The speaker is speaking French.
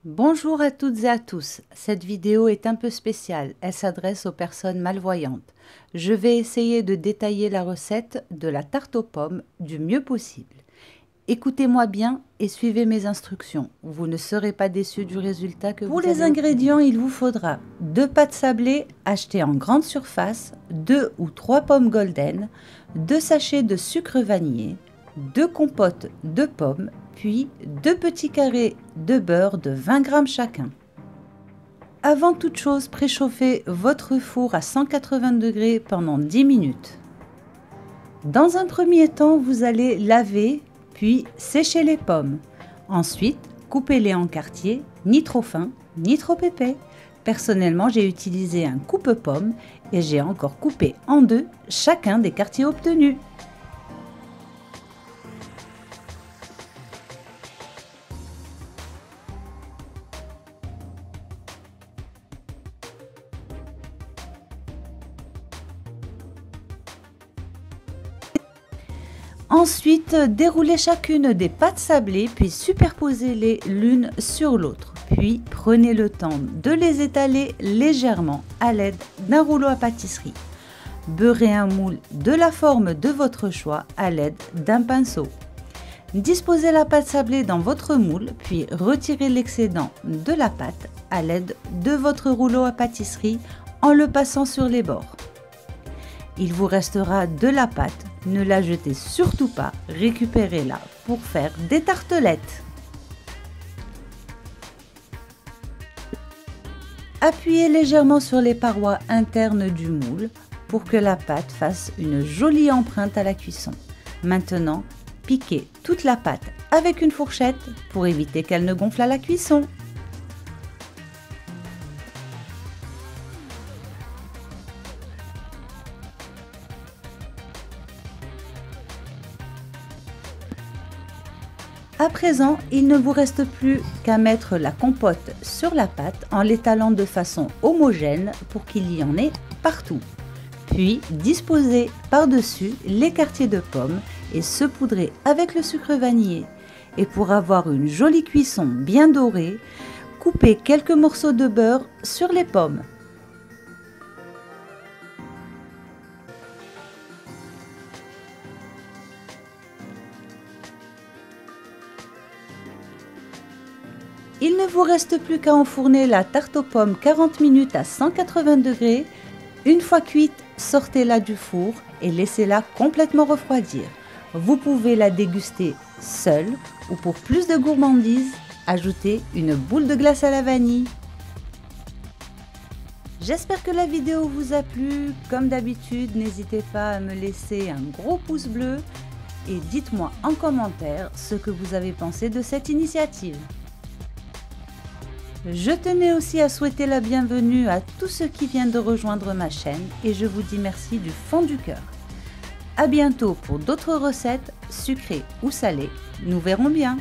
Bonjour à toutes et à tous, cette vidéo est un peu spéciale, elle s'adresse aux personnes malvoyantes. Je vais essayer de détailler la recette de la tarte aux pommes du mieux possible. Écoutez-moi bien et suivez mes instructions, vous ne serez pas déçus du résultat que vous allez obtenir. Pour les ingrédients, il vous faudra 2 pâtes sablées achetées en grande surface, 2 ou 3 pommes golden, 2 sachets de sucre vanillé, 2 compotes de pommes, puis 2 petits carrés de beurre de 20 g chacun. Avant toute chose, préchauffez votre four à 180 degrés pendant 10 minutes. Dans un premier temps, vous allez laver puis sécher les pommes. Ensuite, coupez-les en quartiers, ni trop fins, ni trop épais. Personnellement, j'ai utilisé un coupe-pomme et j'ai encore coupé en deux chacun des quartiers obtenus. Ensuite, déroulez chacune des pâtes sablées, puis superposez-les l'une sur l'autre. Puis, prenez le temps de les étaler légèrement à l'aide d'un rouleau à pâtisserie. Beurrez un moule de la forme de votre choix à l'aide d'un pinceau. Disposez la pâte sablée dans votre moule, puis retirez l'excédent de la pâte à l'aide de votre rouleau à pâtisserie en le passant sur les bords. Il vous restera de la pâte, ne la jetez surtout pas, récupérez-la pour faire des tartelettes. Appuyez légèrement sur les parois internes du moule pour que la pâte fasse une jolie empreinte à la cuisson. Maintenant, piquez toute la pâte avec une fourchette pour éviter qu'elle ne gonfle à la cuisson. À présent, il ne vous reste plus qu'à mettre la compote sur la pâte en l'étalant de façon homogène pour qu'il y en ait partout. Puis, disposez par-dessus les quartiers de pommes et saupoudrez avec le sucre vanillé. Et pour avoir une jolie cuisson bien dorée, coupez quelques morceaux de beurre sur les pommes. Il ne vous reste plus qu'à enfourner la tarte aux pommes 40 minutes à 180 degrés. Une fois cuite, sortez-la du four et laissez-la complètement refroidir. Vous pouvez la déguster seule ou pour plus de gourmandise, ajouter une boule de glace à la vanille. J'espère que la vidéo vous a plu. Comme d'habitude, n'hésitez pas à me laisser un gros pouce bleu et dites-moi en commentaire ce que vous avez pensé de cette initiative. Je tenais aussi à souhaiter la bienvenue à tous ceux qui viennent de rejoindre ma chaîne et je vous dis merci du fond du cœur. À bientôt pour d'autres recettes, sucrées ou salées, nous verrons bien.